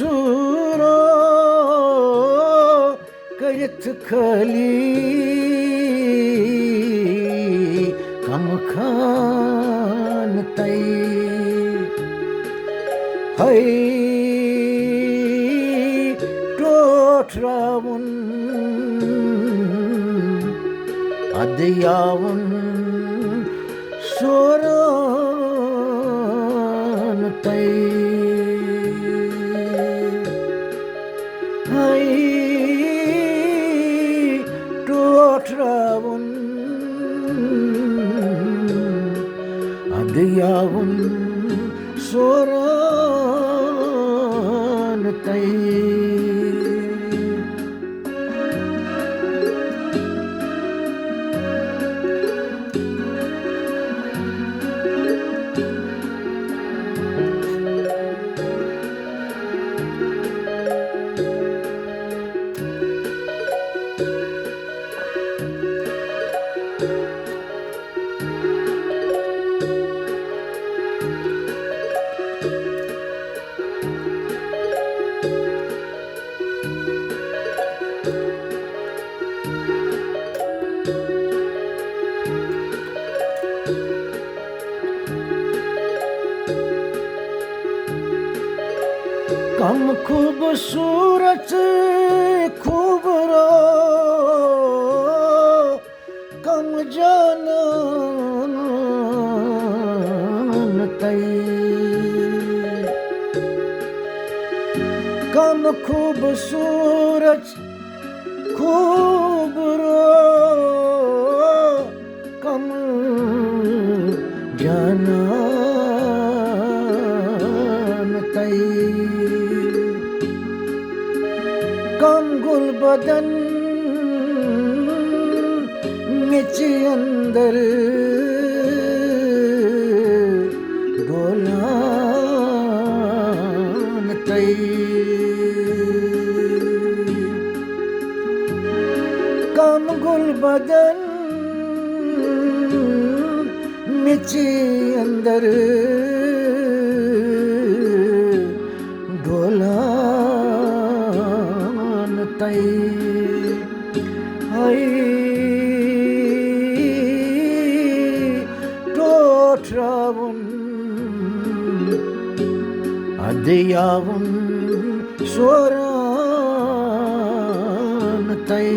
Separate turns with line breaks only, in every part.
चूरो करित खली कम खान तई है टोठरावन अदयावन सोरन तई है टोठरावन अदयावन सोरन तई कम खूबसूरत खूबरो कम जानन तई कम खूबसूरत खूबरो कम जानन तई कम गुल बदन मिची अंदर डोलान तई कम गुल बदन मिची अंदर डोलान तई है टोठरावन अदयावन सोरन तई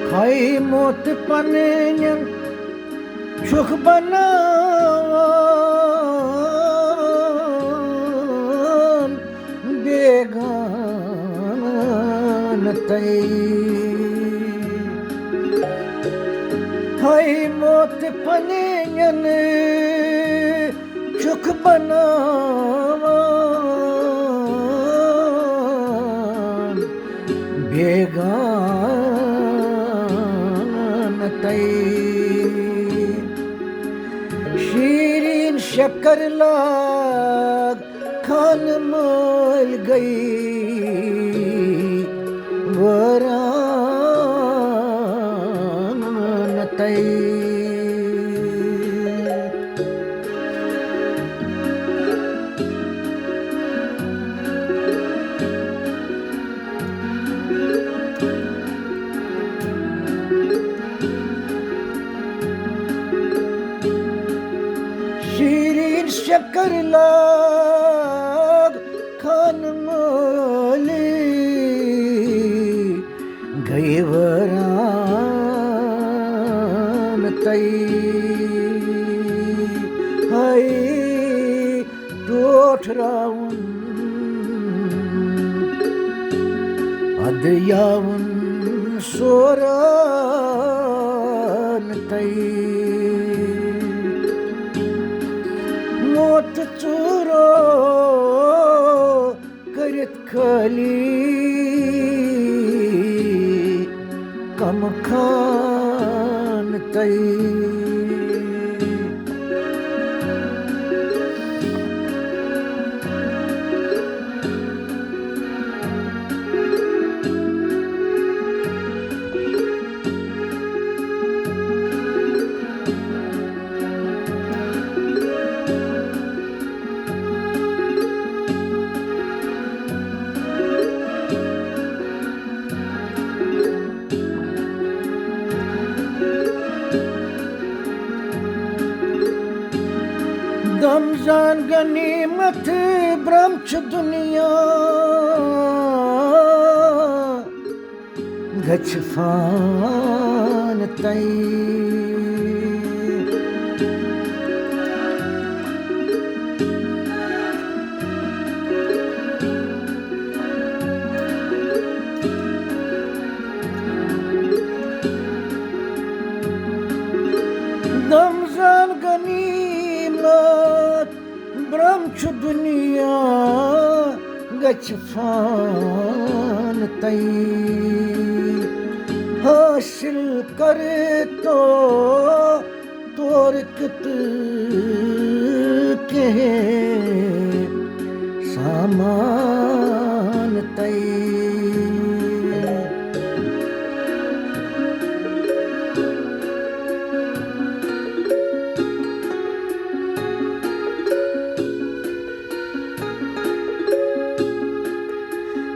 खाई मोत पनेन सुख बनावन बेगान तई खाई मोत पनेन सुख बनावन बेगान तई शीरीन शक्कर लाग खान मल गई वरान तई शीरीन शक्कर लाग खान मोली गई वरान तई है टोठरावन अदयावन सोरन तई मोत चूरो चुरो करित खाली कम खान तई दमजान गनीमत ब्रह्मच दुनिया गछ फान तई दमजान गनीमत ब्रह्मच दुनिया गछ फान तई हासिल कर तो तोर कित के सामान तई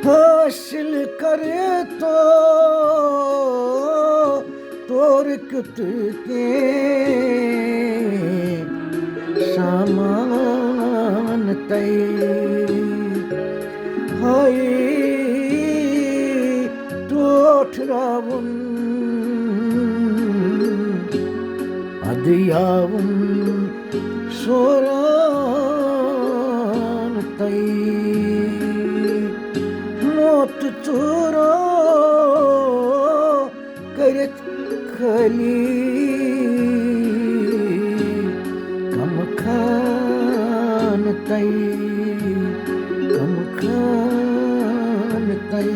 हासिल करे तो तोर कित के सामान तई हाय तोठरावुन अदियावुन सोरान तई मोत चुरो करित खाली कम खान तई कम खान तई